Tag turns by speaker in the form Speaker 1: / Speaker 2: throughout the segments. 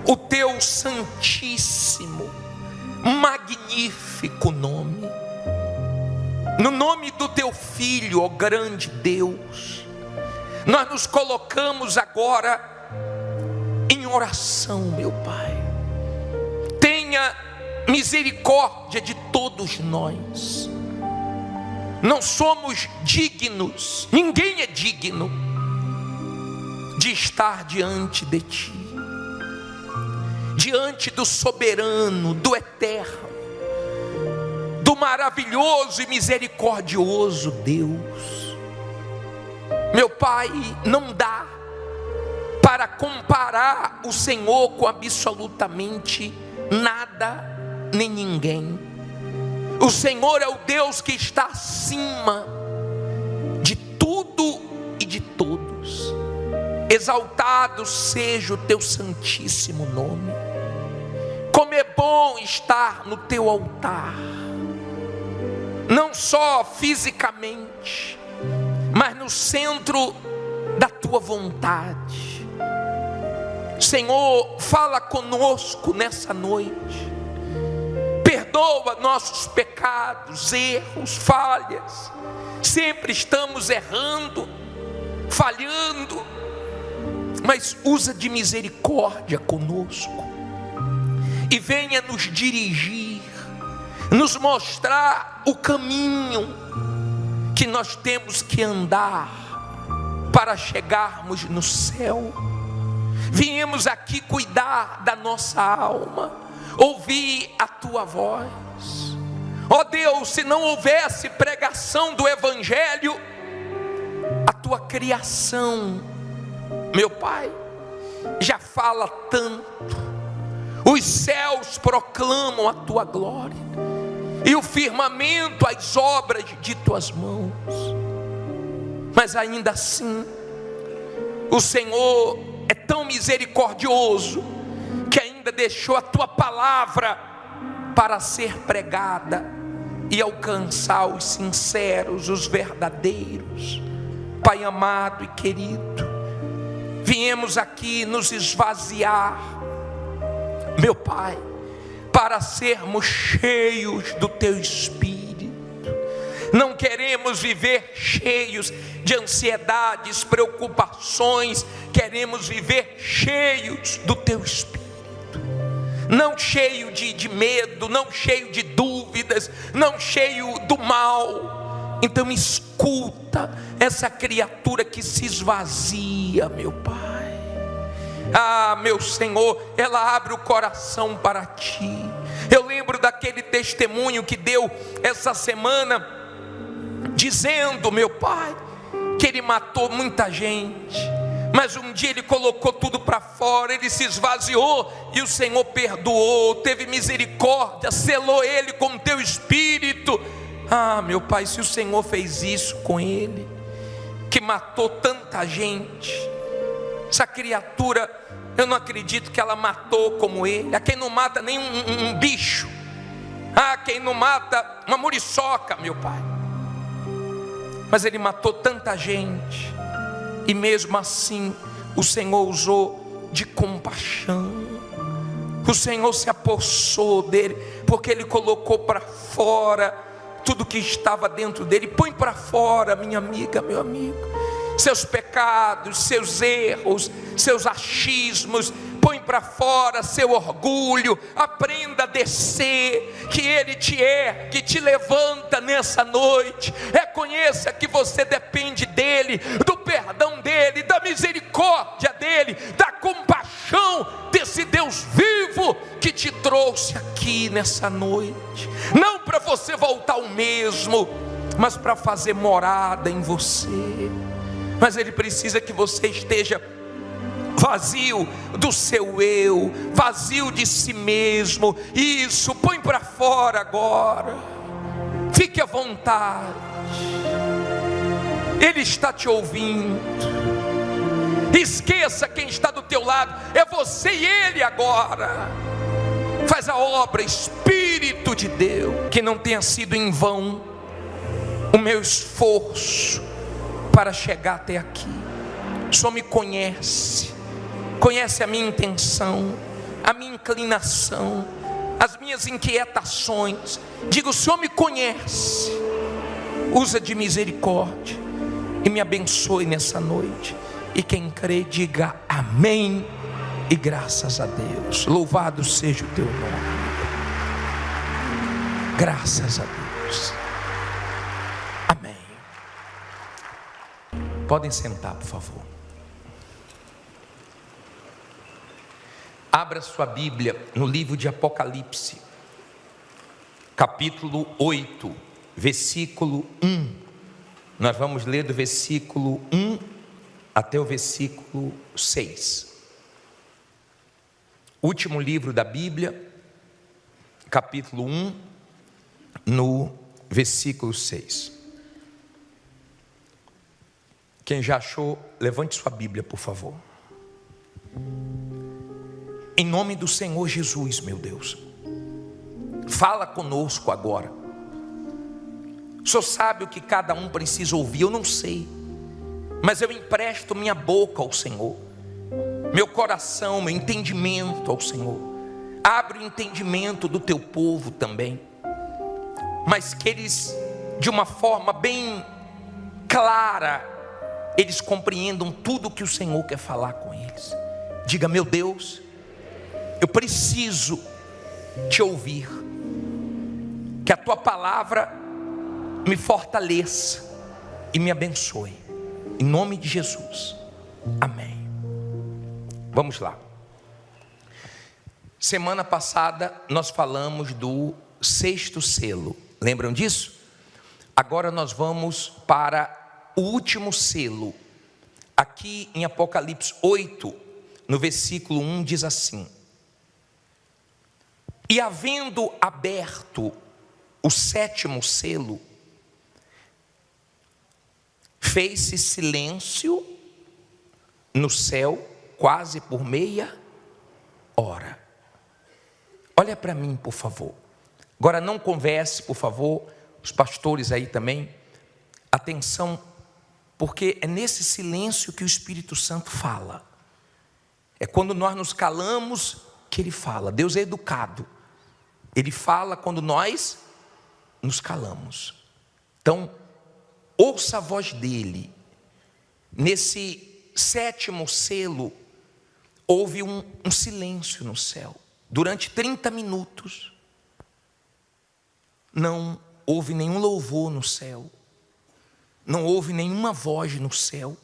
Speaker 1: o teu santíssimo, magnífico nome. No nome do teu Filho, ó grande Deus, nós nos colocamos agora em oração, meu Pai. Tenha misericórdia de todos nós. Não somos dignos, ninguém é digno de estar diante de Ti, diante do soberano, do eterno, do maravilhoso e misericordioso Deus. Meu Pai, não dá para comparar o Senhor com absolutamente nada nem ninguém. O Senhor é o Deus que está acima de tudo e de todos. Exaltado seja o teu santíssimo nome. Como é bom estar no teu altar, não só fisicamente, mas no centro da tua vontade. Senhor, fala conosco nessa noite. Perdoa nossos pecados, erros, falhas. Sempre estamos errando, falhando, mas usa de misericórdia conosco e venha nos dirigir, nos mostrar o caminho que nós temos que andar para chegarmos no céu. Viemos aqui cuidar da nossa alma, ouvir a tua voz. Ó Deus, se não houvesse pregação do Evangelho, a tua criação, meu Pai, já fala tanto. Os céus proclamam a tua glória, e o firmamento as obras de tuas mãos. Mas ainda assim, o Senhor é tão misericordioso que ainda deixou a tua palavra para ser pregada e alcançar os sinceros, os verdadeiros. Pai amado e querido, viemos aqui nos esvaziar, meu Pai, para sermos cheios do teu Espírito. Não queremos viver cheios de ansiedades, preocupações. Queremos viver cheios do teu Espírito. Não cheio de medo, não cheio de dúvidas, não cheio do mal. Então escuta essa criatura que se esvazia, meu Pai. Ah, meu Senhor, ela abre o coração para Ti. Eu lembro daquele testemunho que deu essa semana, dizendo, meu Pai, que ele matou muita gente, mas um dia ele colocou tudo para fora, ele se esvaziou e o Senhor perdoou, teve misericórdia, selou ele com o teu Espírito. Ah, meu Pai, se o Senhor fez isso com ele, que matou tanta gente, essa criatura, eu não acredito que ela matou como ele. A quem não mata nem um bicho, a quem não mata uma muriçoca, meu Pai. Mas ele matou tanta gente, e mesmo assim o Senhor usou de compaixão. O Senhor se apossou dele, porque ele colocou para fora tudo que estava dentro dele. Põe para fora, minha amiga, meu amigo, seus pecados, seus erros, seus achismos. Põe para fora seu orgulho. Aprenda a descer, que Ele te ergue, te levanta nessa noite. Reconheça que você depende dEle, do perdão dEle, da misericórdia dEle, da compaixão desse Deus vivo que te trouxe aqui nessa noite. Não para você voltar ao mesmo, mas para fazer morada em você. Mas Ele precisa que você esteja vazio do seu eu, vazio de si mesmo. Isso, põe para fora agora. Fique à vontade. Ele está te ouvindo. Esqueça quem está do teu lado. É você e Ele agora. Faz a obra, Espírito de Deus. Que não tenha sido em vão o meu esforço para chegar até aqui. Só me conhece, conhece a minha intenção, a minha inclinação, as minhas inquietações. Diga: o Senhor me conhece, usa de misericórdia e me abençoe nessa noite. E quem crê, diga amém e graças a Deus. Louvado seja o teu nome. Graças a Deus. Amém. Podem sentar, por favor. Abra sua Bíblia no livro de Apocalipse, capítulo 8, versículo 1. Nós vamos ler do versículo 1 até o versículo 6. Último livro da Bíblia, capítulo 1, no versículo 6. Quem já achou, levante sua Bíblia, por favor. Em nome do Senhor Jesus, meu Deus, fala conosco agora. O Senhor sabe o que cada um precisa ouvir, eu não sei, mas eu empresto minha boca ao Senhor, meu coração, meu entendimento ao Senhor. Abre o entendimento do teu povo também, mas que eles, de uma forma bem clara, eles compreendam tudo o que o Senhor quer falar com eles. Diga: meu Deus, eu preciso te ouvir, que a tua palavra me fortaleça e me abençoe, em nome de Jesus, amém. Vamos lá. Semana passada nós falamos do 6º selo, lembram disso? Agora nós vamos para o último selo. Aqui em Apocalipse 8, no versículo 1 diz assim: e havendo aberto o 7º selo, fez-se silêncio no céu quase por meia hora. Olha para mim, por favor. Agora não converse, por favor, os pastores aí também. Atenção, porque é nesse silêncio que o Espírito Santo fala. É quando nós nos calamos que Ele fala. Deus é educado. Ele fala quando nós nos calamos. Então, ouça a voz dele. Nesse 7º selo, houve um silêncio no céu. Durante 30 minutos, não houve nenhum louvor no céu. Não houve nenhuma voz no céu.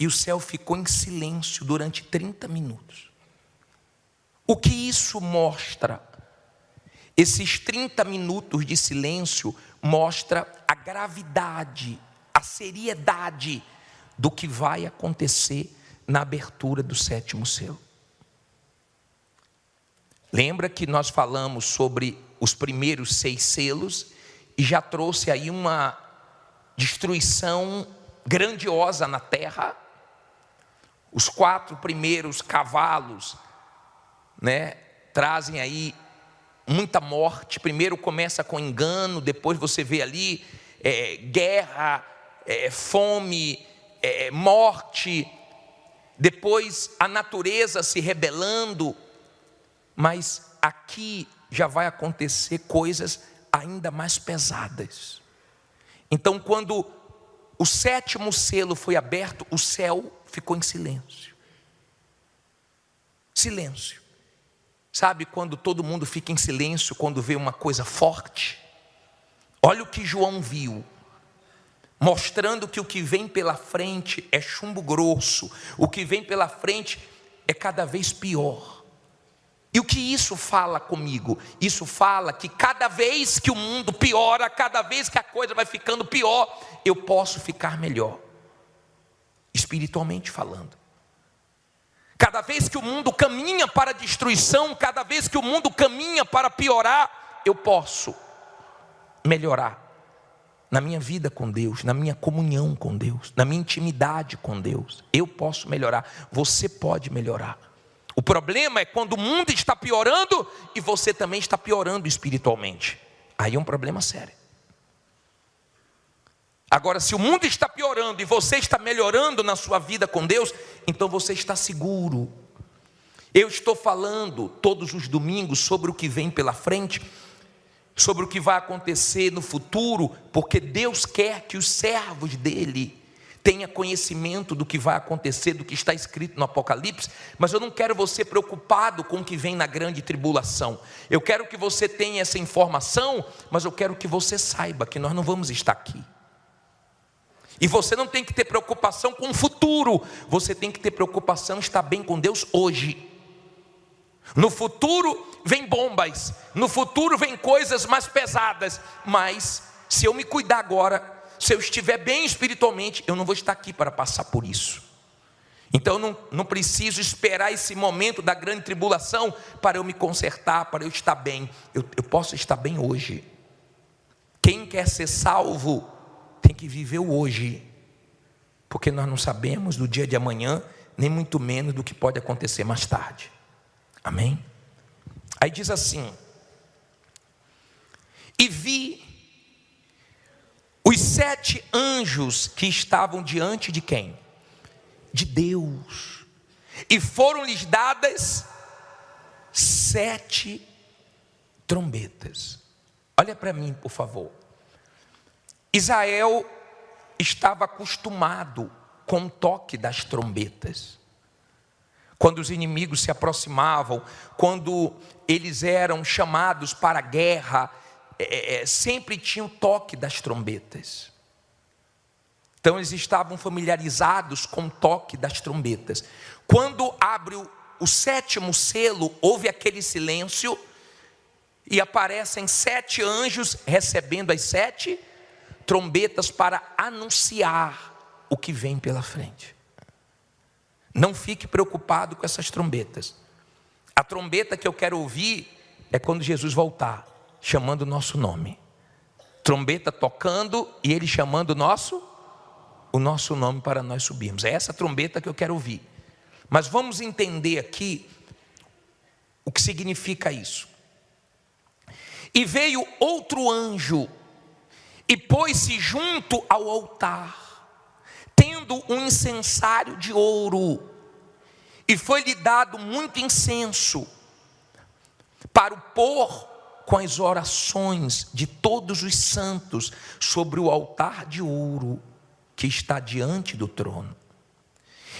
Speaker 1: E o céu ficou em silêncio durante 30 minutos. O que isso mostra? Esses 30 minutos de silêncio mostra a gravidade, a seriedade do que vai acontecer na abertura do 7º selo. Lembra que nós falamos sobre os primeiros 6 selos e já trouxe aí uma destruição grandiosa na terra. Os 4 primeiros cavalos, trazem aí muita morte. Primeiro começa com engano, depois você vê ali guerra, fome, morte, depois a natureza se rebelando. Mas aqui já vai acontecer coisas ainda mais pesadas. Então, quando o 7º selo foi aberto, o céu ficou em silêncio. Silêncio. Sabe quando todo mundo fica em silêncio quando vê uma coisa forte? Olha o que João viu, mostrando que o que vem pela frente é chumbo grosso. O que vem pela frente é cada vez pior. E o que isso fala comigo? Isso fala que cada vez que o mundo piora, cada vez que a coisa vai ficando pior, eu posso ficar melhor, espiritualmente falando. Cada vez que o mundo caminha para a destruição, cada vez que o mundo caminha para piorar, eu posso melhorar na minha vida com Deus, na minha comunhão com Deus, na minha intimidade com Deus. Eu posso melhorar, você pode melhorar. O problema é quando o mundo está piorando e você também está piorando espiritualmente. Aí é um problema sério. Agora, se o mundo está piorando e você está melhorando na sua vida com Deus, então você está seguro. Eu estou falando todos os domingos sobre o que vem pela frente, sobre o que vai acontecer no futuro, porque Deus quer que os servos dele tenha conhecimento do que vai acontecer, do que está escrito no Apocalipse. Mas eu não quero você preocupado com o que vem na grande tribulação. Eu quero que você tenha essa informação, mas eu quero que você saiba que nós não vamos estar aqui. E você não tem que ter preocupação com o futuro, você tem que ter preocupação em estar bem com Deus hoje. No futuro vem bombas, no futuro vem coisas mais pesadas, mas se eu me cuidar agora, se eu estiver bem espiritualmente, eu não vou estar aqui para passar por isso. Então eu não preciso esperar esse momento da grande tribulação para eu me consertar, para eu estar bem. Eu posso estar bem hoje. Quem quer ser salvo tem que viver o hoje, porque nós não sabemos do dia de amanhã, nem muito menos do que pode acontecer mais tarde. Amém? Aí diz assim: e vi os 7 anjos que estavam diante de quem? De Deus. E foram-lhes dadas 7 trombetas. Olha para mim, por favor. Israel estava acostumado com o toque das trombetas. Quando os inimigos se aproximavam, quando eles eram chamados para a guerra, sempre tinha o toque das trombetas. Então eles estavam familiarizados com o toque das trombetas. Quando abre o 7º selo, houve aquele silêncio, e aparecem 7 anjos recebendo as 7 trombetas para anunciar o que vem pela frente. Não fique preocupado com essas trombetas. A trombeta que eu quero ouvir é quando Jesus voltar, chamando o nosso nome. Trombeta tocando e ele chamando o nosso nome para nós subirmos. É essa trombeta que eu quero ouvir. Mas vamos entender aqui o que significa isso. E veio outro anjo e pôs-se junto ao altar, tendo um incensário de ouro, e foi-lhe dado muito incenso para o pôr com as orações de todos os santos sobre o altar de ouro que está diante do trono.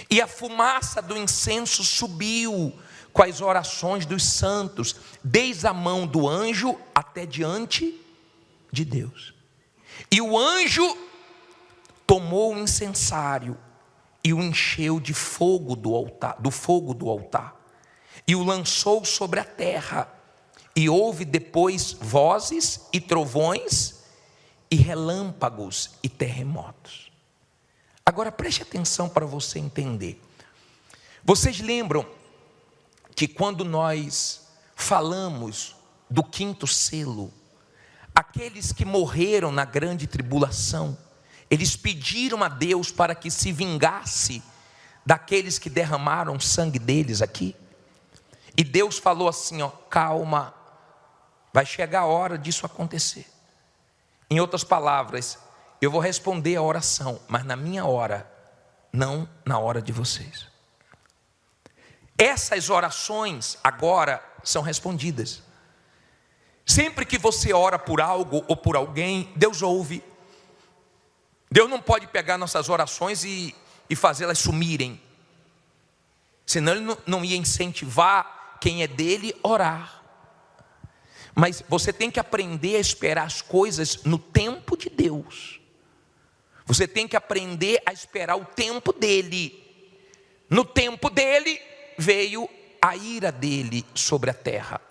Speaker 1: E a fumaça do incenso subiu com as orações dos santos, desde a mão do anjo até diante de Deus. E o anjo tomou o incensário e o encheu de fogo do altar, e o lançou sobre a terra. E houve depois vozes e trovões e relâmpagos e terremotos. Agora preste atenção para você entender. Vocês lembram que quando nós falamos do 5º selo, aqueles que morreram na grande tribulação, eles pediram a Deus para que se vingasse daqueles que derramaram sangue deles aqui? E Deus falou assim, calma, vai chegar a hora disso acontecer. Em outras palavras, eu vou responder a oração, mas na minha hora, não na hora de vocês. Essas orações agora são respondidas. Sempre que você ora por algo ou por alguém, Deus ouve. Deus não pode pegar nossas orações e fazê-las sumirem, senão Ele não ia incentivar quem é dele a orar. Mas você tem que aprender a esperar as coisas no tempo de Deus. Você tem que aprender a esperar o tempo dele. No tempo dele veio a ira dele sobre a terra.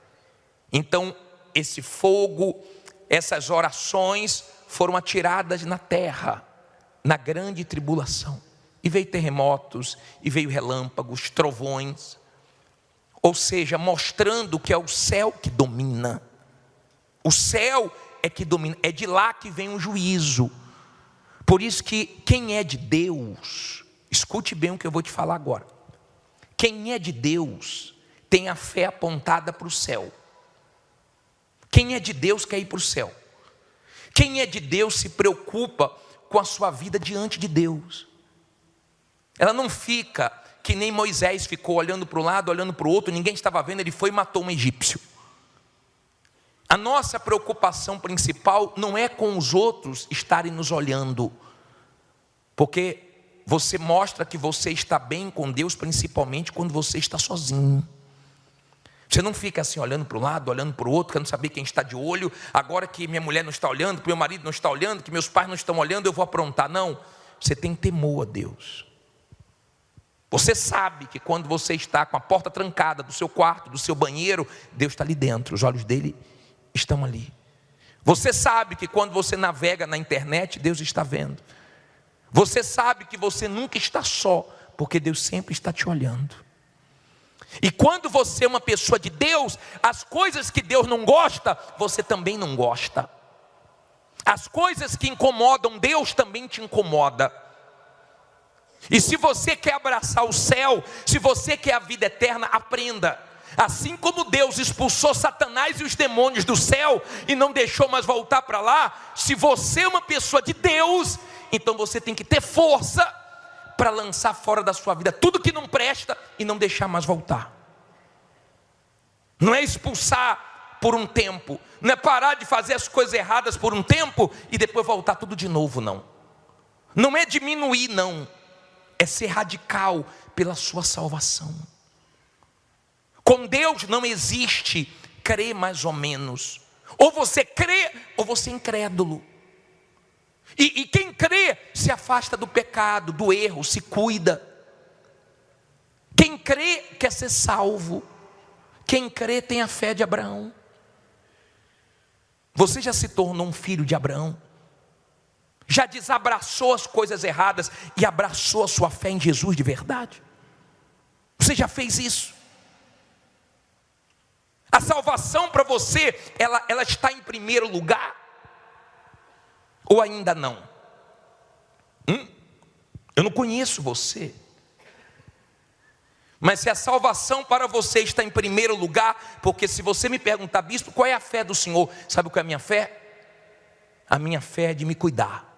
Speaker 1: Então esse fogo, essas orações foram atiradas na terra, na grande tribulação. E veio terremotos, e veio relâmpagos, trovões. Ou seja, mostrando que é o céu que domina. O céu é que domina, é de lá que vem o juízo. Por isso que quem é de Deus, escute bem o que eu vou te falar agora. Quem é de Deus tem a fé apontada para o céu. Quem é de Deus quer ir para o céu. Quem é de Deus se preocupa com a sua vida diante de Deus. Ela não fica que nem Moisés ficou olhando para um lado, olhando para o outro, ninguém estava vendo, ele foi e matou um egípcio. A nossa preocupação principal não é com os outros estarem nos olhando, porque você mostra que você está bem com Deus, principalmente quando você está sozinho. Você não fica assim olhando para um lado, olhando para o outro, querendo saber quem está de olho. Agora que minha mulher não está olhando, que meu marido não está olhando, que meus pais não estão olhando, eu vou aprontar. Não, você tem temor a Deus. Você sabe que quando você está com a porta trancada do seu quarto, do seu banheiro, Deus está ali dentro, os olhos dele estão ali. Você sabe que quando você navega na internet, Deus está vendo. Você sabe que você nunca está só, porque Deus sempre está te olhando. E quando você é uma pessoa de Deus, as coisas que Deus não gosta, você também não gosta. As coisas que incomodam Deus também te incomoda. E se você quer abraçar o céu, se você quer a vida eterna, aprenda. Assim como Deus expulsou Satanás e os demônios do céu e não deixou mais voltar para lá, se você é uma pessoa de Deus, então você tem que ter força para lançar fora da sua vida tudo que não presta e não deixar mais voltar. Não é expulsar por um tempo, não é parar de fazer as coisas erradas por um tempo e depois voltar tudo de novo, não. Não é diminuir, não. É ser radical pela sua salvação. Com Deus não existe crer mais ou menos. Ou você crê ou você é incrédulo. E quem crê se afasta do pecado, do erro, se cuida. Quem crê quer ser salvo. Quem crê tem a fé de Abraão. Você já se tornou um filho de Abraão? Já desabraçou as coisas erradas e abraçou a sua fé em Jesus de verdade? Você já fez isso? A salvação para você, ela está em primeiro lugar? Ou ainda não? Eu não conheço você. Mas se a salvação para você está em primeiro lugar, porque se você me perguntar, bispo, qual é a fé do Senhor? Sabe o que é a minha fé? A minha fé é de me cuidar.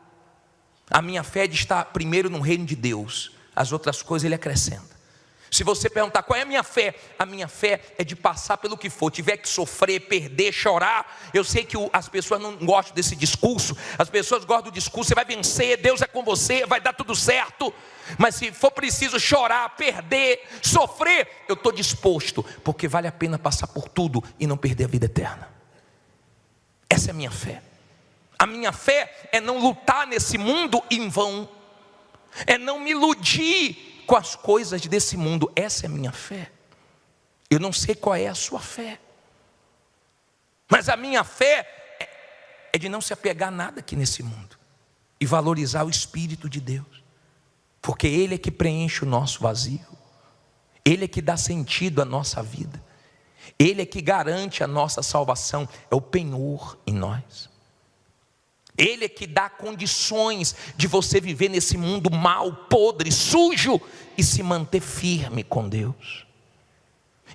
Speaker 1: A minha fé é de estar primeiro no reino de Deus. As outras coisas Ele acrescenta. Se você perguntar qual é a minha fé é de passar pelo que for. Tiver que sofrer, perder, chorar. Eu sei que as pessoas não gostam desse discurso. As pessoas gostam do discurso, você vai vencer, Deus é com você, vai dar tudo certo. Mas se for preciso chorar, perder, sofrer, eu estou disposto. Porque vale a pena passar por tudo e não perder a vida eterna. Essa é a minha fé. A minha fé é não lutar nesse mundo em vão. É não me iludir com as coisas desse mundo. Essa é a minha fé. Eu não sei qual é a sua fé, mas a minha fé é de não se apegar a nada aqui nesse mundo e valorizar o Espírito de Deus, porque Ele é que preenche o nosso vazio, Ele é que dá sentido à nossa vida, Ele é que garante a nossa salvação, é o penhor em nós. Ele é que dá condições de você viver nesse mundo mau, podre, sujo e se manter firme com Deus.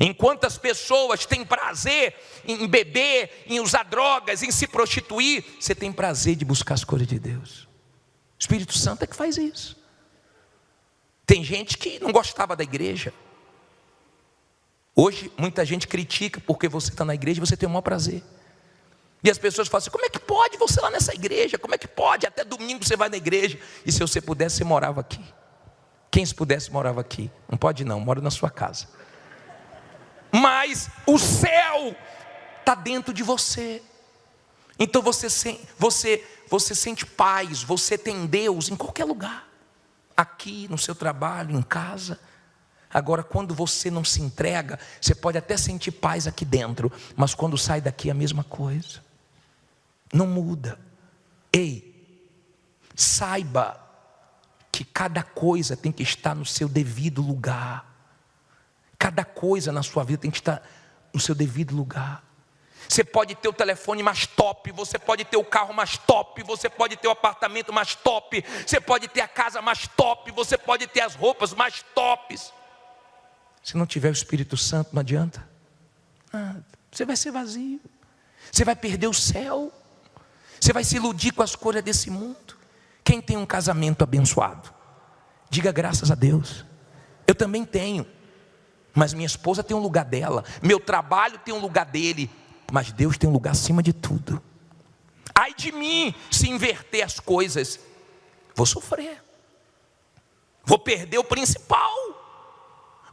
Speaker 1: Enquanto as pessoas têm prazer em beber, em usar drogas, em se prostituir, você tem prazer de buscar as coisas de Deus. O Espírito Santo é que faz isso. Tem gente que não gostava da igreja. Hoje muita gente critica porque você está na igreja e você tem o maior prazer. E as pessoas falam assim, como é que pode você lá nessa igreja? Como é que pode? Até domingo você vai na igreja. E se você pudesse, você morava aqui. Quem se pudesse morava aqui. Não pode não, mora na sua casa. Mas o céu está dentro de você. Então você sente paz, você tem Deus em qualquer lugar. Aqui, no seu trabalho, em casa. Agora, quando você não se entrega, você pode até sentir paz aqui dentro, mas quando sai daqui é a mesma coisa. Não muda. Ei, saiba que cada coisa tem que estar no seu devido lugar. Cada coisa na sua vida tem que estar no seu devido lugar. Você pode ter o telefone mais top, você pode ter o carro mais top, você pode ter o apartamento mais top, você pode ter a casa mais top, você pode ter as roupas mais tops. Se não tiver o Espírito Santo, não adianta nada. Você vai ser vazio. Você vai perder o céu. Você vai se iludir com as coisas desse mundo. Quem tem um casamento abençoado, diga graças a Deus. Eu também tenho, mas minha esposa tem um lugar dela, meu trabalho tem um lugar dele, mas Deus tem um lugar acima de tudo. Ai de mim se inverter as coisas, vou sofrer, vou perder o principal.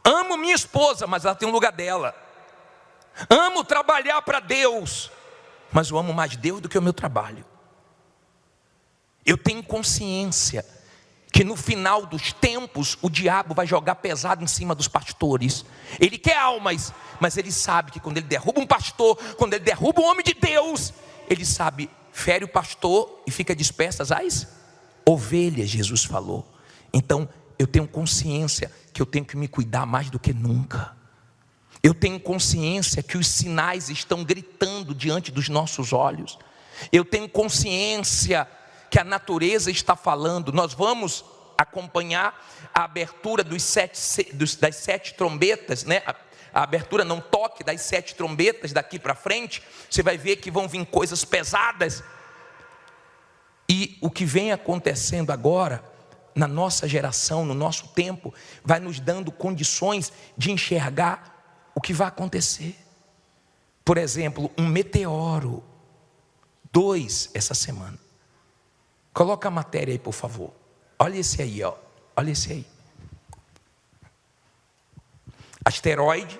Speaker 1: Amo minha esposa, mas ela tem um lugar dela. Amo trabalhar para Deus, mas eu amo mais Deus do que o meu trabalho. Eu tenho consciência que no final dos tempos o diabo vai jogar pesado em cima dos pastores. Ele quer almas, mas ele sabe que quando ele derruba um pastor, quando ele derruba um homem de Deus, ele sabe, fere o pastor e fica dispersas as ovelhas, Jesus falou. Então eu tenho consciência que eu tenho que me cuidar mais do que nunca. Eu tenho consciência que os sinais estão gritando diante dos nossos olhos. Eu tenho consciência que a natureza está falando. Nós vamos acompanhar a abertura das 7 trombetas, né? A abertura, não toque, das 7 trombetas daqui para frente. Você vai ver que vão vir coisas pesadas. E o que vem acontecendo agora, na nossa geração, no nosso tempo, vai nos dando condições de enxergar o que vai acontecer. Por exemplo, um meteoro, 2 essa semana. Coloca a matéria aí, por favor. Olha esse aí, ó. Olha esse aí. Asteroide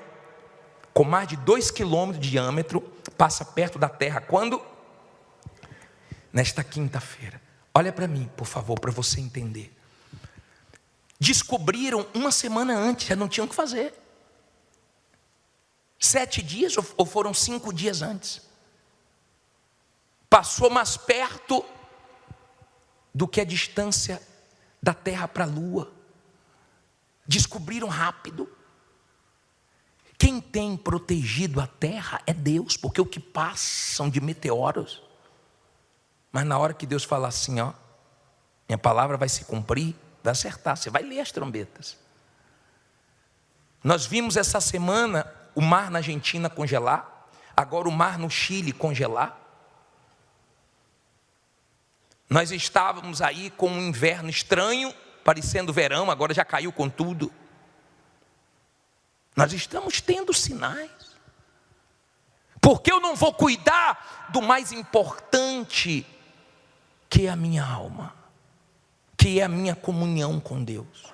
Speaker 1: com mais de 2 quilômetros de diâmetro passa perto da Terra. Quando? Nesta quinta-feira. Olha para mim, por favor, para você entender. Descobriram uma semana antes, já não tinham o que fazer. 7 dias ou foram 5 dias antes? Passou mais perto do que a distância da Terra para a Lua. Descobriram rápido. Quem tem protegido a Terra é Deus, porque o que passam de meteoros. Mas na hora que Deus falar assim, ó, minha palavra vai se cumprir, vai acertar, você vai ler as trombetas. Nós vimos essa semana o mar na Argentina congelar, agora o mar no Chile congelar. Nós estávamos aí com um inverno estranho, parecendo verão, agora já caiu com tudo. Nós estamos tendo sinais. Porque eu não vou cuidar do mais importante, que é a minha alma, que é a minha comunhão com Deus?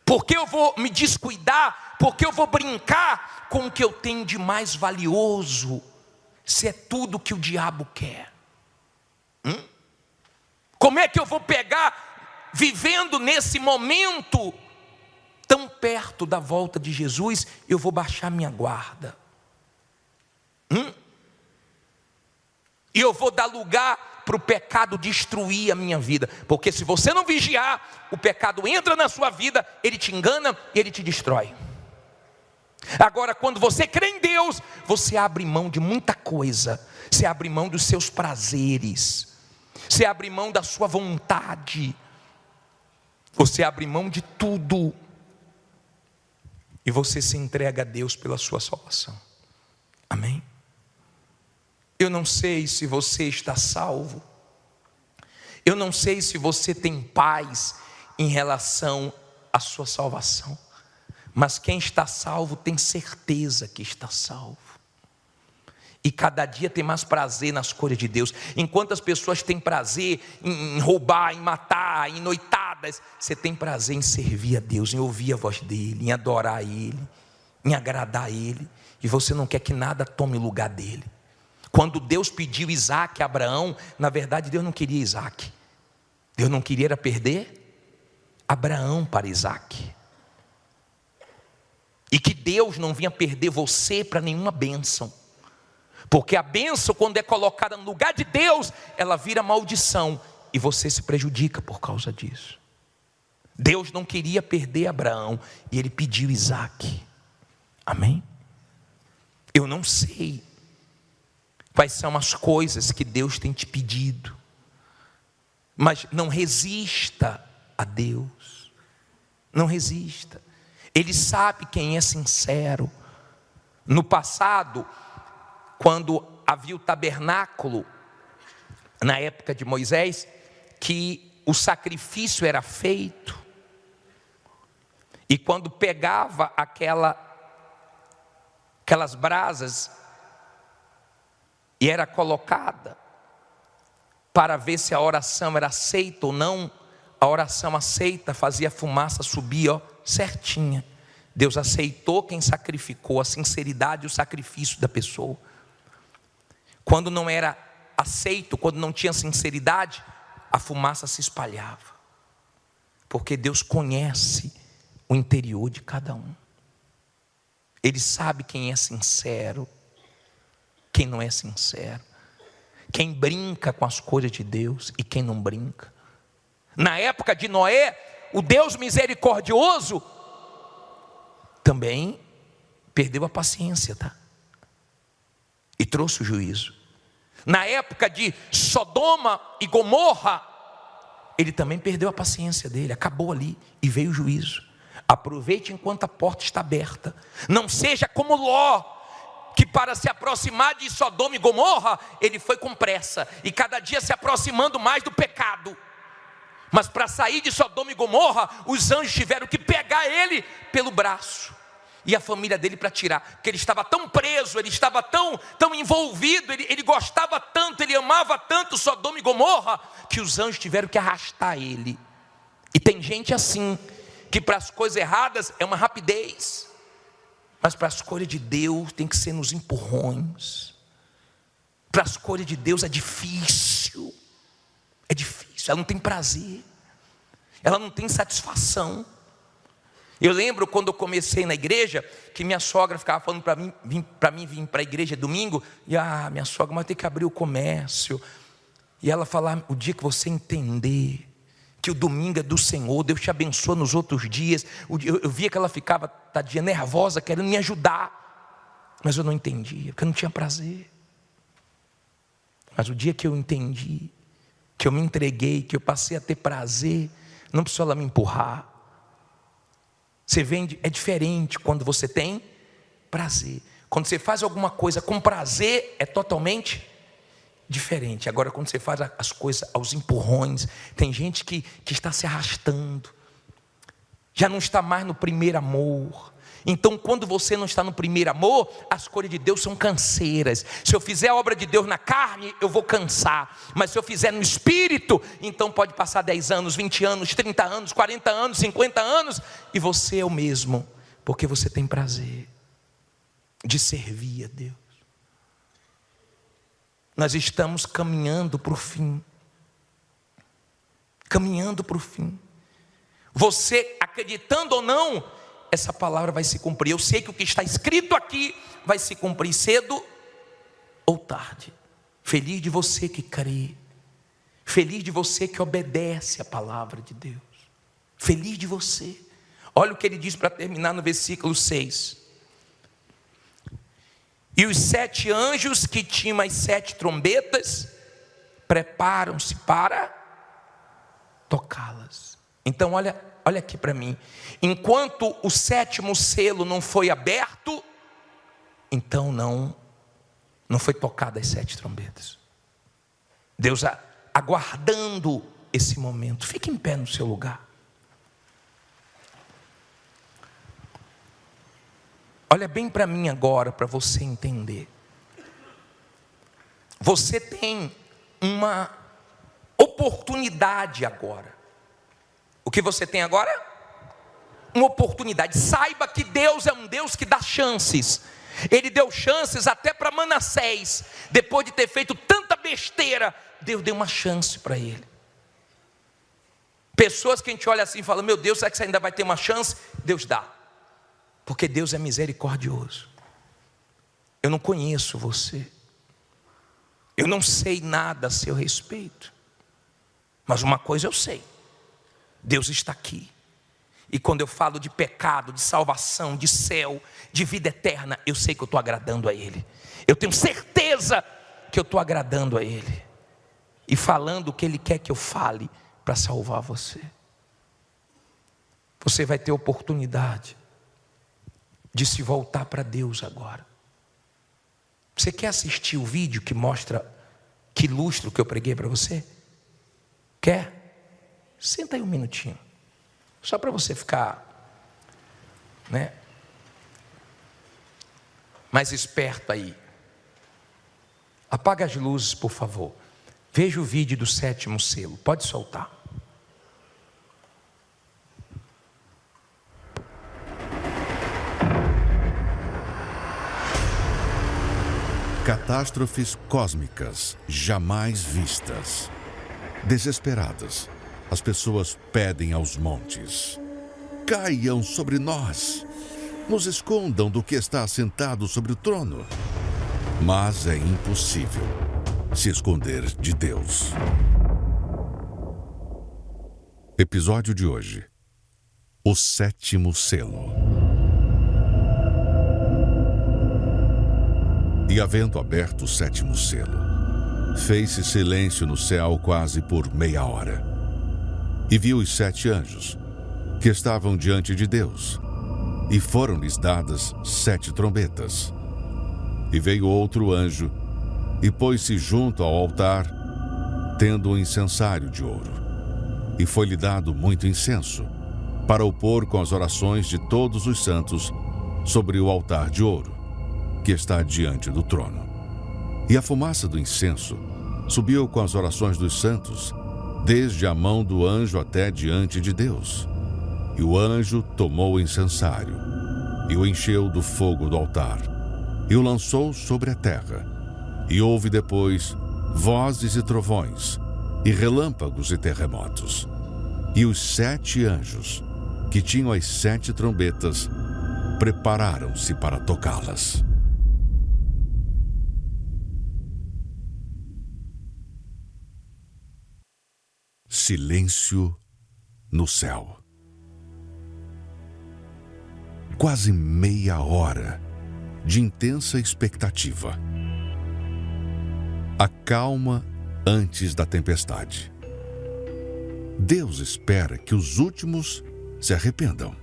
Speaker 1: Porque eu vou me descuidar, porque eu vou brincar com o que eu tenho de mais valioso, se é tudo que o diabo quer? Como é que eu vou pegar, vivendo nesse momento, tão perto da volta de Jesus, eu vou baixar minha guarda? E eu vou dar lugar para o pecado destruir a minha vida. Porque se você não vigiar, o pecado entra na sua vida, ele te engana e ele te destrói. Agora, quando você crê em Deus, você abre mão de muita coisa. Você abre mão dos seus prazeres, você abre mão da sua vontade, você abre mão de tudo, e você se entrega a Deus pela sua salvação. Amém? Eu não sei se você está salvo, eu não sei se você tem paz em relação à sua salvação, mas quem está salvo tem certeza que está salvo. E cada dia tem mais prazer nas coisas de Deus. Enquanto as pessoas têm prazer em roubar, em matar, em noitadas, você tem prazer em servir a Deus, em ouvir a voz dEle, em adorar Ele, em agradar a Ele. E você não quer que nada tome o lugar dEle. Quando Deus pediu Isaac a Abraão, na verdade Deus não queria Isaac. Deus não queria perder Abraão para Isaac. E que Deus não vinha perder você para nenhuma bênção. Porque a bênção, quando é colocada no lugar de Deus, ela vira maldição, e você se prejudica por causa disso. Deus não queria perder Abraão, e Ele pediu Isaac. Amém? Eu não sei quais são as coisas que Deus tem te pedido, mas não resista a Deus. Não resista. Ele sabe quem é sincero. No passado, quando havia o tabernáculo, na época de Moisés, que o sacrifício era feito, E quando pegava aquelas brasas e era colocada para ver se a oração era aceita ou não, a oração aceita fazia a fumaça subir, certinha. Deus aceitou quem sacrificou, a sinceridade e o sacrifício da pessoa. Quando não era aceito, quando não tinha sinceridade, a fumaça se espalhava. Porque Deus conhece o interior de cada um. Ele sabe quem é sincero, quem não é sincero, quem brinca com as coisas de Deus e quem não brinca. Na época de Noé, o Deus misericordioso também perdeu a paciência, tá? E trouxe o juízo. Na época de Sodoma e Gomorra, ele também perdeu a paciência dele, acabou ali e veio o juízo. Aproveite enquanto a porta está aberta. Não seja como Ló, que para se aproximar de Sodoma e Gomorra, ele foi com pressa e cada dia se aproximando mais do pecado. Mas para sair de Sodoma e Gomorra, os anjos tiveram que pegar ele pelo braço e a família dele para tirar, porque ele estava tão preso, ele estava tão envolvido, ele gostava tanto, ele amava tanto Sodoma e Gomorra, que os anjos tiveram que arrastar ele. E tem gente assim, que para as coisas erradas é uma rapidez, mas para as coisas de Deus tem que ser nos empurrões. Para as coisas de Deus é difícil, ela não tem prazer, ela não tem satisfação. Eu lembro quando eu comecei na igreja, que minha sogra ficava falando para mim vir para a igreja domingo, e minha sogra, mas tem que abrir o comércio. E ela falava, o dia que você entender que o domingo é do Senhor, Deus te abençoa nos outros dias. Eu via que ela ficava, tadinha, nervosa, querendo me ajudar, mas eu não entendia, porque eu não tinha prazer. Mas o dia que eu entendi, que eu me entreguei, que eu passei a ter prazer, não precisou ela me empurrar. Você vende, é diferente quando você tem prazer. Quando você faz alguma coisa com prazer, é totalmente diferente. Agora, quando você faz as coisas aos empurrões, tem gente que está se arrastando, já não está mais no primeiro amor. Então, quando você não está no primeiro amor, as coisas de Deus são canseiras. Se eu fizer a obra de Deus na carne, eu vou cansar. Mas se eu fizer no espírito, então pode passar 10 anos, 20 anos, 30 anos, 40 anos, 50 anos, e você é o mesmo, porque você tem prazer de servir a Deus. Nós estamos caminhando para o fim. Caminhando para o fim. Você, acreditando ou não, essa palavra vai se cumprir. Eu sei que o que está escrito aqui vai se cumprir cedo ou tarde. Feliz de você que crê. Feliz de você que obedece a palavra de Deus. Feliz de você. Olha o que ele diz para terminar no versículo 6. E os 7 anjos que tinham as 7 trombetas preparam-se para tocá-las. Então olha aqui para mim. Enquanto o 7º selo não foi aberto, então não foi tocada as 7 trombetas. Deus aguardando esse momento. Fique em pé no seu lugar. Olha bem para mim agora, para você entender. Você tem uma oportunidade agora. O que você tem agora? Uma oportunidade. Saiba que Deus é um Deus que dá chances. Ele deu chances até para Manassés. Depois de ter feito tanta besteira, Deus deu uma chance para ele. Pessoas que a gente olha assim e fala, meu Deus, será que você ainda vai ter uma chance? Deus dá. Porque Deus é misericordioso. Eu não conheço você. Eu não sei nada a seu respeito. Mas uma coisa eu sei. Deus está aqui. E quando eu falo de pecado, de salvação, de céu, de vida eterna, eu sei que eu estou agradando a Ele. Eu tenho certeza que eu estou agradando a Ele. E falando o que Ele quer que eu fale para salvar você. Você vai ter oportunidade de se voltar para Deus agora. Você quer assistir o vídeo que mostra, que ilustra o que eu preguei para você? Quer? Senta aí um minutinho. Só para você ficar né? Mais esperto aí. Apaga as luzes, por favor. Veja o vídeo do 7º selo. Pode soltar.
Speaker 2: Catástrofes cósmicas jamais vistas. Desesperadas, as pessoas pedem aos montes: caiam sobre nós, nos escondam do que está assentado sobre o trono. Mas é impossível se esconder de Deus. Episódio de hoje: o 7º selo. E havendo aberto o 7º selo, fez-se silêncio no céu quase por meia hora. E viu os 7 anjos, que estavam diante de Deus, e foram-lhes dadas 7 trombetas. E veio outro anjo, e pôs-se junto ao altar, tendo um incensário de ouro. E foi-lhe dado muito incenso, para o pôr com as orações de todos os santos sobre o altar de ouro, que está diante do trono. E a fumaça do incenso subiu com as orações dos santos, desde a mão do anjo até diante de Deus. E o anjo tomou o incensário, e o encheu do fogo do altar, e o lançou sobre a terra. E houve depois vozes e trovões, e relâmpagos e terremotos. E os 7 anjos, que tinham as 7 trombetas, prepararam-se para tocá-las. Silêncio no céu. Quase meia hora de intensa expectativa. A calma antes da tempestade. Deus espera que os últimos se arrependam.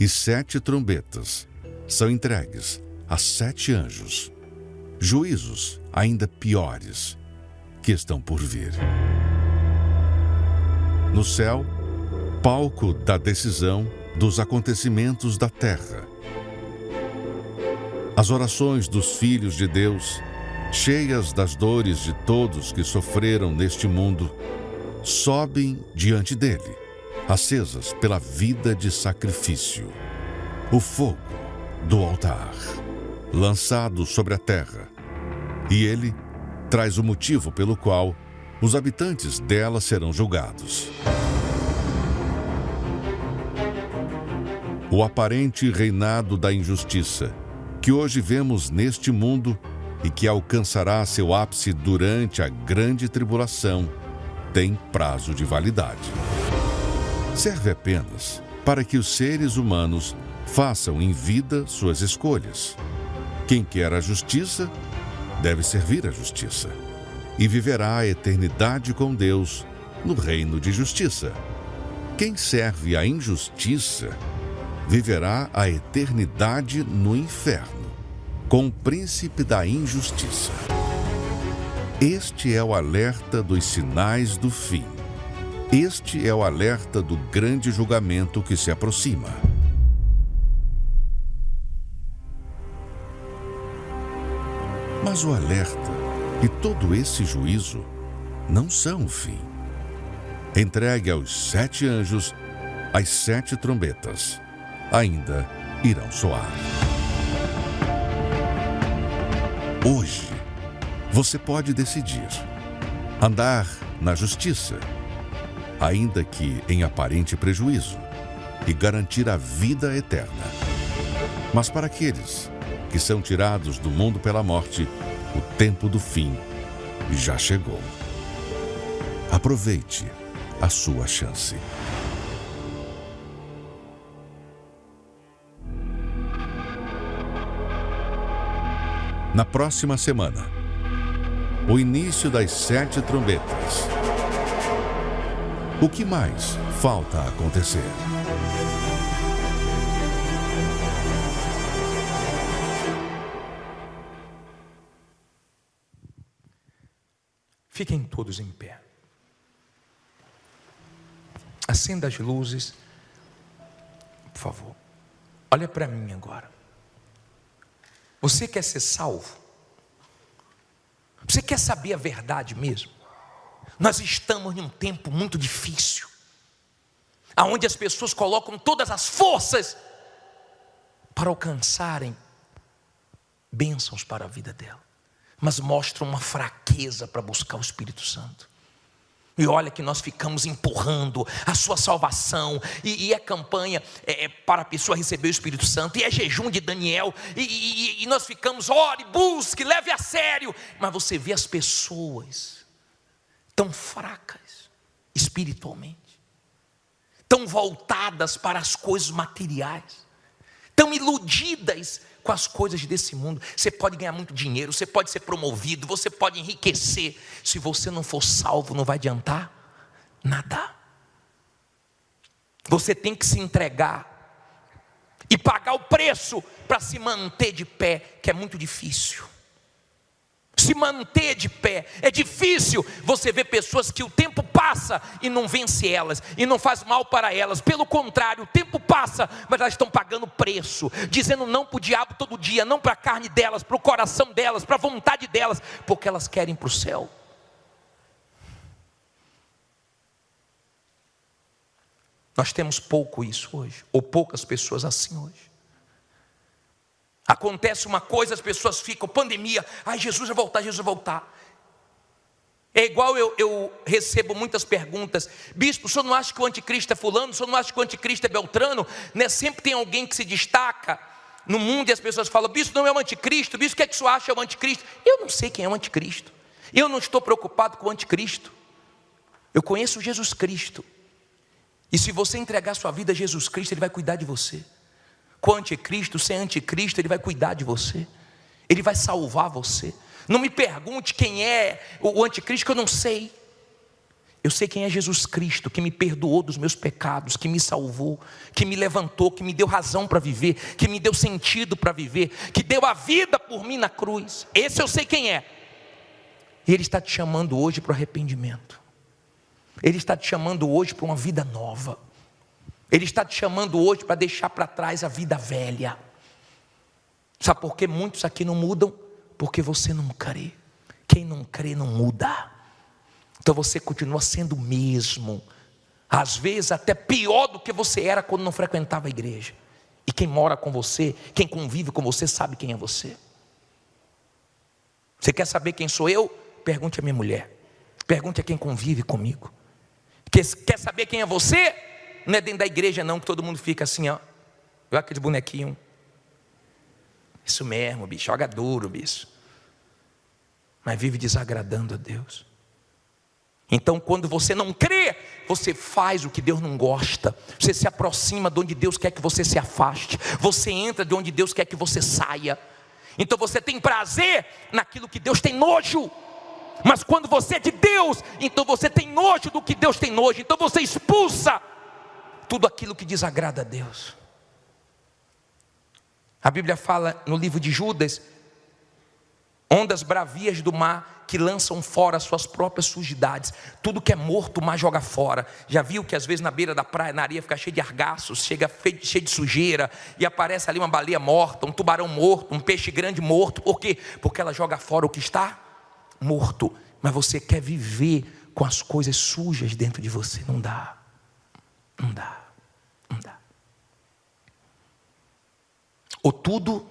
Speaker 2: E 7 trombetas são entregues a 7 anjos. Juízos ainda piores que estão por vir. No céu, palco da decisão dos acontecimentos da terra. As orações dos filhos de Deus, cheias das dores de todos que sofreram neste mundo, sobem diante dele, acesas pela vida de sacrifício. O fogo do altar, lançado sobre a terra. E ele traz o motivo pelo qual os habitantes dela serão julgados. O aparente reinado da injustiça, que hoje vemos neste mundo e que alcançará seu ápice durante a grande tribulação, tem prazo de validade. Serve apenas para que os seres humanos façam em vida suas escolhas. Quem quer a justiça, deve servir a justiça, e viverá a eternidade com Deus no reino de justiça. Quem serve a injustiça, viverá a eternidade no inferno, com o príncipe da injustiça. Este é o alerta dos sinais do fim. Este é o alerta do grande julgamento que se aproxima. Mas o alerta e todo esse juízo não são o fim. Entregue aos 7 anjos as 7 trombetas. Ainda irão soar. Hoje, você pode decidir andar na justiça, ainda que em aparente prejuízo, e garantir a vida eterna. Mas para aqueles que são tirados do mundo pela morte, o tempo do fim já chegou. Aproveite a sua chance. Na próxima semana, o início das 7 trombetas. O que mais falta acontecer?
Speaker 1: Fiquem todos em pé. Acenda as luzes, por favor. Olha para mim agora. Você quer ser salvo? Você quer saber a verdade mesmo? Nós estamos em um tempo muito difícil, aonde as pessoas colocam todas as forças para alcançarem bênçãos para a vida dela, mas mostram uma fraqueza para buscar o Espírito Santo. E olha que nós ficamos empurrando a sua salvação, e é campanha para a pessoa receber o Espírito Santo, e é jejum de Daniel, e nós ficamos, ore, busque, leve a sério. Mas você vê as pessoas tão fracas espiritualmente, tão voltadas para as coisas materiais, tão iludidas com as coisas desse mundo. Você pode ganhar muito dinheiro, você pode ser promovido, você pode enriquecer. Se você não for salvo, não vai adiantar nada. Você tem que se entregar e pagar o preço para se manter de pé, que é muito difícil. Se manter de pé é difícil. Você vê pessoas que o tempo passa e não vence elas, e não faz mal para elas. Pelo contrário, o tempo passa, mas elas estão pagando preço, dizendo não para o diabo todo dia, não para a carne delas, para o coração delas, para a vontade delas, porque elas querem para o céu. Nós temos pouco isso hoje, ou poucas pessoas assim hoje. Acontece uma coisa, as pessoas ficam, pandemia, ai, Jesus vai voltar, Jesus vai voltar. É igual eu recebo muitas perguntas: bispo, o senhor não acha que o anticristo é fulano? O senhor não acha que o anticristo é beltrano? Né? Sempre tem alguém que se destaca no mundo e as pessoas falam: bispo, não é o anticristo, bispo, o que é que o senhor acha é o anticristo? Eu não sei quem é o anticristo, eu não estou preocupado com o anticristo, eu conheço Jesus Cristo, e se você entregar sua vida a Jesus Cristo, Ele vai cuidar de você. Com o anticristo, sem anticristo, Ele vai cuidar de você, Ele vai salvar você. Não me pergunte quem é o anticristo, que eu não sei. Eu sei quem é Jesus Cristo, que me perdoou dos meus pecados, que me salvou, que me levantou, que me deu razão para viver, que me deu sentido para viver, que deu a vida por mim na cruz. Esse eu sei quem é. E Ele está te chamando hoje para o arrependimento. Ele está te chamando hoje para uma vida nova. Ele está te chamando hoje para deixar para trás a vida velha. Sabe por que muitos aqui não mudam? Porque você não crê. Quem não crê não muda. Então você continua sendo o mesmo. Às vezes até pior do que você era quando não frequentava a igreja. E quem mora com você, quem convive com você, sabe quem é você. Você quer saber quem sou eu? Pergunte a minha mulher. Pergunte a quem convive comigo. Quer saber quem é você? Não é dentro da igreja não, que todo mundo fica assim, ó. Olha aquele bonequinho. Isso mesmo, bicho, joga duro, bicho. Mas vive desagradando a Deus. Então quando você não crê, você faz o que Deus não gosta. Você se aproxima de onde Deus quer que você se afaste. Você entra de onde Deus quer que você saia. Então você tem prazer naquilo que Deus tem nojo. Mas quando você é de Deus, então você tem nojo do que Deus tem nojo. Então você expulsa tudo aquilo que desagrada a Deus. A Bíblia fala no livro de Judas: ondas bravias do mar que lançam fora as suas próprias sujidades. Tudo que é morto, o mar joga fora. Já viu que às vezes na beira da praia, na areia, fica cheio de argaços, cheio de sujeira, e aparece ali uma baleia morta, um tubarão morto, um peixe grande morto. Por quê? Porque ela joga fora o que está morto. Mas você quer viver com as coisas sujas dentro de você. Não dá. Não dá. Não dá. Ou tudo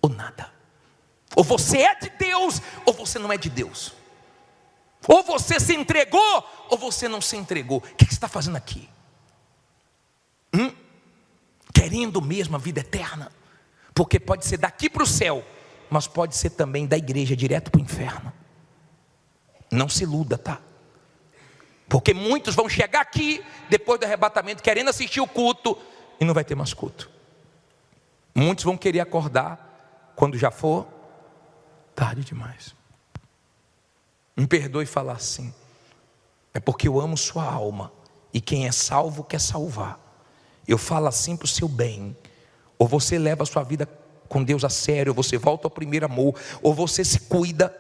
Speaker 1: ou nada. Ou você é de Deus ou você não é de Deus. Ou você se entregou ou você não se entregou. O que você está fazendo aqui? Querendo mesmo a vida eterna? Porque pode ser daqui para o céu, mas pode ser também da igreja direto para o inferno. Não se iluda, tá? Porque muitos vão chegar aqui depois do arrebatamento querendo assistir o culto e não vai ter mais culto. Muitos vão querer acordar quando já for tarde demais. Me perdoe falar assim, é porque eu amo sua alma, e quem é salvo quer salvar. Eu falo assim para o seu bem. Ou você leva a sua vida com Deus a sério, ou você volta ao primeiro amor, ou você se cuida,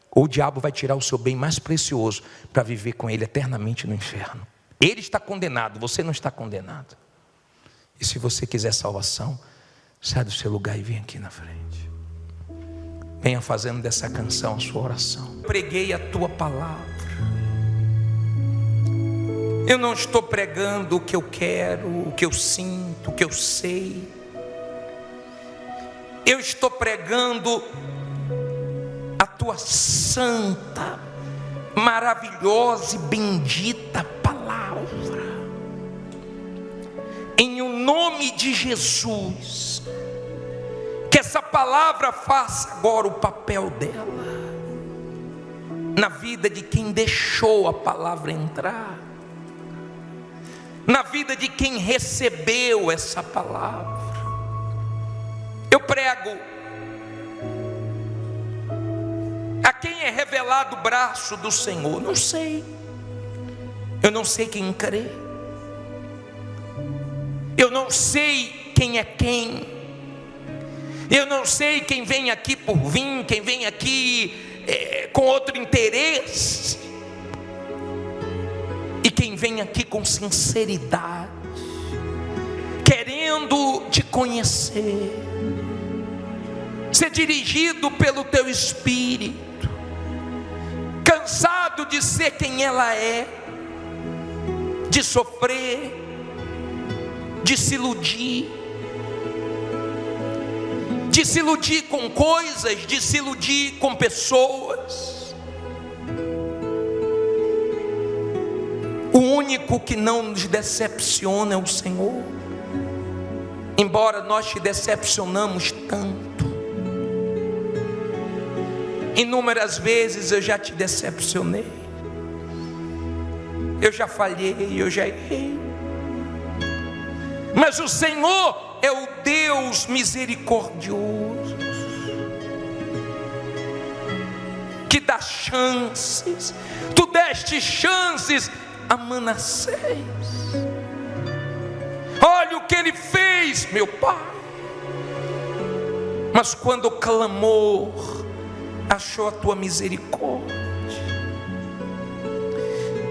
Speaker 1: ou o diabo vai tirar o seu bem mais precioso para viver com ele eternamente no inferno. Ele está condenado, você não está condenado. E se você quiser salvação, sai do seu lugar e vem aqui na frente. Venha fazendo dessa canção a sua oração. Preguei a tua palavra. Eu não estou pregando o que eu quero, o que eu sinto, o que eu sei. Eu estou pregando a tua santa, maravilhosa e bendita palavra. Em o nome de Jesus, que essa palavra faça agora o papel dela na vida de quem deixou a palavra entrar, na vida de quem recebeu essa palavra. Eu prego a quem é revelado o braço do Senhor. Não sei. Eu não sei quem crê. Eu não sei quem é quem. Eu não sei quem vem aqui por vir, quem vem aqui com outro interesse, e quem vem aqui com sinceridade, querendo te conhecer, ser dirigido pelo teu Espírito, cansado de ser quem ela é, de sofrer, de se iludir com coisas, de se iludir com pessoas. O único que não nos decepciona é o Senhor, embora nós te decepcionamos tanto. Inúmeras vezes eu já te decepcionei, eu já falhei, eu já errei, mas o Senhor é o Deus misericordioso, que dá chances. Tu deste chances a Manassés. Olha o que ele fez, meu pai. Mas quando clamou, achou a tua misericórdia.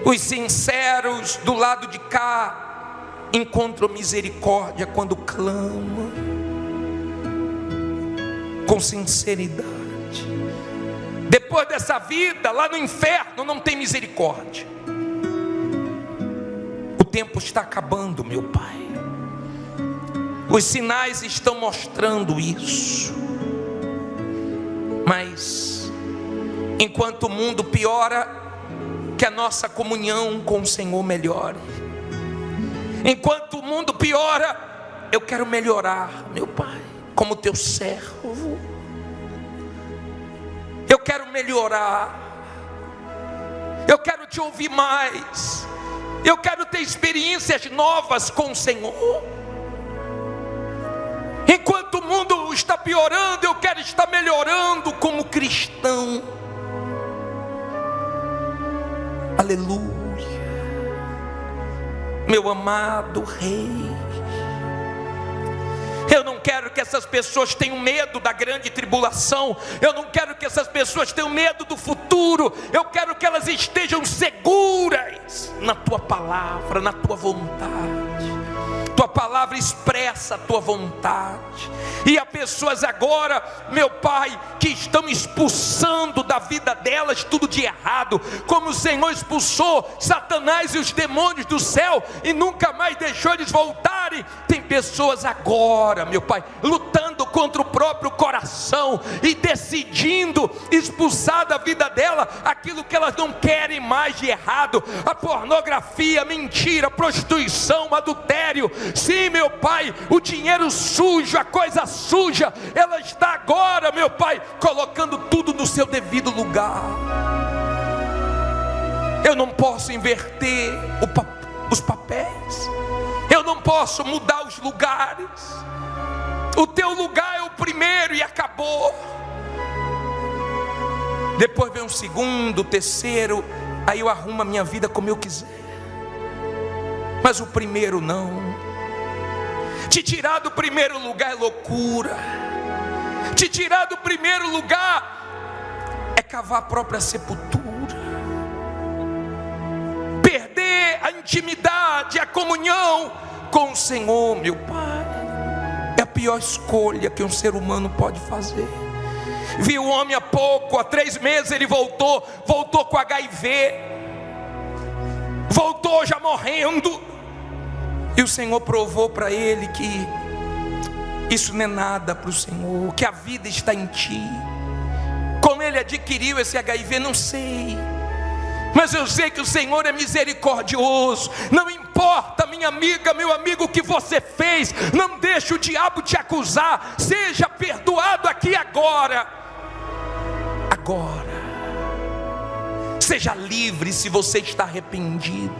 Speaker 1: Os sinceros do lado de cá encontram misericórdia quando clamam com sinceridade. Depois dessa vida, lá no inferno não tem misericórdia. O tempo está acabando, meu pai. Os sinais estão mostrando isso. Mas enquanto o mundo piora, que a nossa comunhão com o Senhor melhore. Enquanto o mundo piora, eu quero melhorar, meu pai, como teu servo. Eu quero melhorar. Eu quero te ouvir mais. Eu quero ter experiências novas com o Senhor. Enquanto o mundo está piorando, eu quero estar melhorando como cristão. Aleluia. Meu amado Rei, eu não quero que essas pessoas tenham medo da grande tribulação. Eu não quero que essas pessoas tenham medo do futuro. Eu quero que elas estejam seguras na tua palavra, na tua vontade. Tua palavra expressa a tua vontade. E há pessoas agora, meu Pai, que estão expulsando da vida delas tudo de errado, como o Senhor expulsou Satanás e os demônios do céu e nunca mais deixou eles voltarem. Tem pessoas agora, meu Pai, lutando contra o próprio coração e decidindo expulsar da vida dela aquilo que elas não querem mais de errado: a pornografia, a mentira, a prostituição, o adultério. Sim, meu Pai, o dinheiro sujo, a coisa suja, ela está agora, meu Pai, colocando tudo no seu devido lugar. Eu não posso inverter os papéis, eu não posso mudar os lugares. O teu lugar é o primeiro e acabou. Depois vem o segundo, o terceiro, aí eu arrumo a minha vida como eu quiser. Mas o primeiro não. Te tirar do primeiro lugar é loucura. Te tirar do primeiro lugar é cavar a própria sepultura. Perder a intimidade, a comunhão com o Senhor, meu Pai. É a pior escolha que um ser humano pode fazer. Viu o homem há pouco, há 3 meses ele voltou com HIV, voltou já morrendo, e o Senhor provou para ele que isso não é nada para o Senhor, que a vida está em ti. Como ele adquiriu esse HIV, não sei, mas eu sei que o Senhor é misericordioso. Não importa, minha amiga, meu amigo, o que você fez, não deixe o diabo te acusar. Seja perdoado aqui agora. Seja livre se você está arrependido,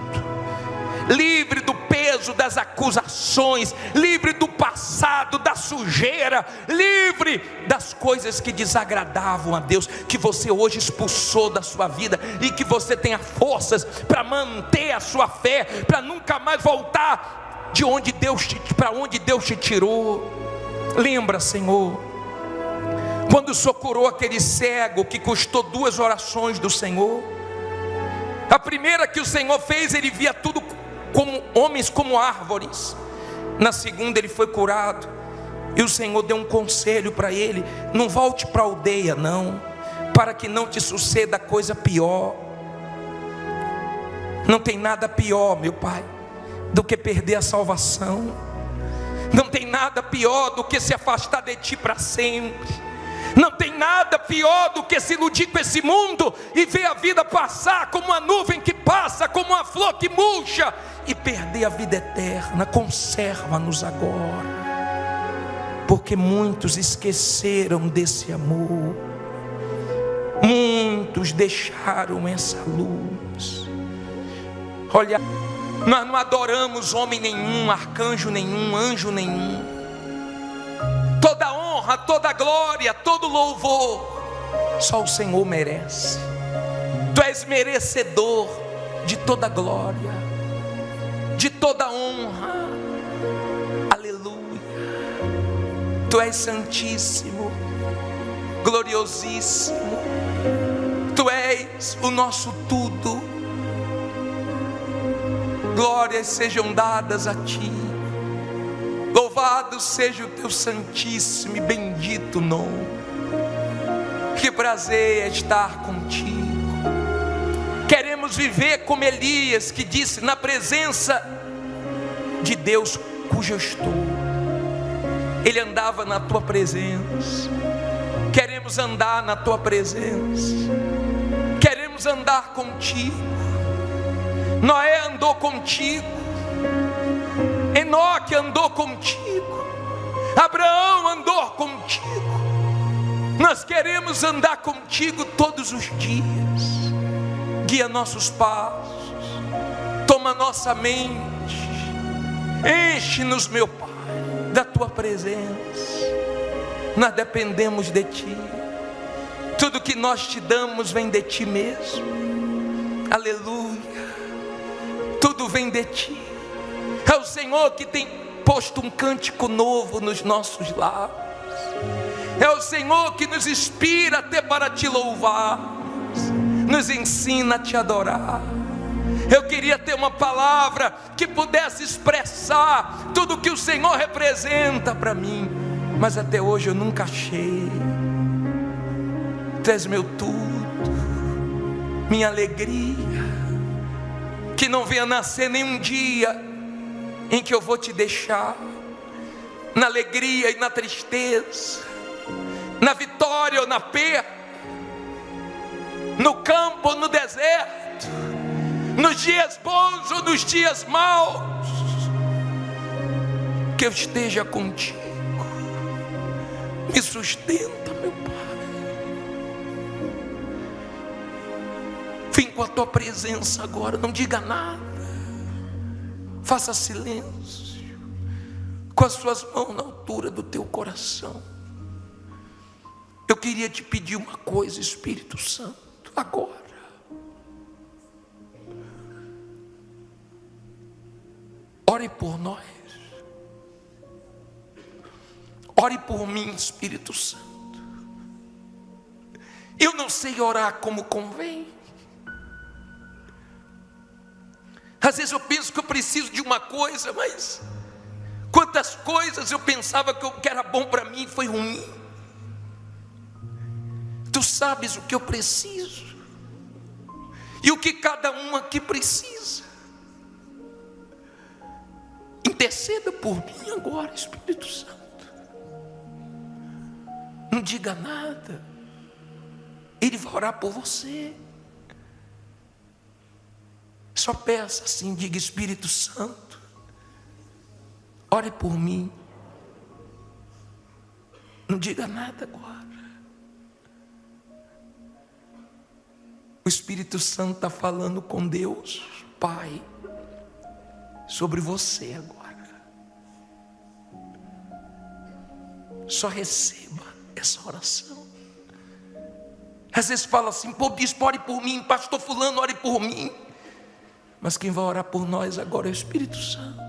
Speaker 1: livre do peso das acusações, livre do passado, da sujeira, livre das coisas que desagradavam a Deus, que você hoje expulsou da sua vida, e que você tenha forças para manter a sua fé, para nunca mais voltar para onde Deus te tirou. Lembra, Senhor, quando o Senhor curou aquele cego que custou 2 orações do Senhor. A primeira que o Senhor fez, ele via tudo como homens, como árvores. Na segunda ele foi curado, e o Senhor deu um conselho para ele: não volte para a aldeia não, para que não te suceda coisa pior. Não tem nada pior, meu Pai, do que perder a salvação. Não tem nada pior do que se afastar de ti para sempre. Não tem nada pior do que se iludir com esse mundo e ver a vida passar como uma nuvem que passa, como uma flor que murcha, e perder a vida eterna. Conserva-nos agora, porque muitos esqueceram desse amor, muitos deixaram essa luz. Olha, nós não adoramos homem nenhum, arcanjo nenhum, anjo nenhum. Toda honra, toda glória, todo louvor, só o Senhor merece. Tu és merecedor de toda glória, de toda honra. Aleluia. Tu és santíssimo, gloriosíssimo. Tu és o nosso tudo. Glórias sejam dadas a ti. Louvado seja o teu santíssimo e bendito nome. Que prazer é estar contigo. Queremos viver como Elias, que disse: na presença de Deus cujo eu estou. Ele andava na tua presença. Queremos andar na tua presença. Queremos andar contigo. Noé andou contigo, Enoque andou contigo, Abraão andou contigo. Nós queremos andar contigo todos os dias. Guia nossos passos, toma nossa mente, enche-nos, meu Pai, da tua presença. Nós dependemos de ti. Tudo que nós te damos vem de ti mesmo. Aleluia. Tudo vem de ti. É o Senhor que tem posto um cântico novo nos nossos lábios. É o Senhor que nos inspira até para te louvar, nos ensina a te adorar. Eu queria ter uma palavra que pudesse expressar tudo que o Senhor representa para mim, mas até hoje eu nunca achei. Tu és meu tudo, minha alegria. Que não venha nascer nenhum dia em que eu vou te deixar, na alegria e na tristeza, na vitória ou na perda, no campo ou no deserto, nos dias bons ou nos dias maus, que eu esteja contigo. Me sustenta, meu Pai. Vem com a tua presença agora, não diga nada, faça silêncio, com as suas mãos na altura do teu coração. Eu queria te pedir uma coisa, Espírito Santo, agora. Ore por nós, ore por mim, Espírito Santo. Eu não sei orar como convém. Às vezes eu penso que eu preciso de uma coisa, mas Quantas coisas eu pensava que era bom para mim foi ruim. Tu sabes o que eu preciso e o que cada um aqui precisa. Interceda por mim agora, Espírito Santo. Não diga nada, Ele vai orar por você. Só peça assim, diga: Espírito Santo, ore por mim. Não diga nada agora. O Espírito Santo está falando com Deus Pai sobre você agora. Só receba essa oração. Às vezes fala assim: pô, bispo, ore por mim, pastor fulano, ore por mim. Mas quem vai orar por nós agora é o Espírito Santo.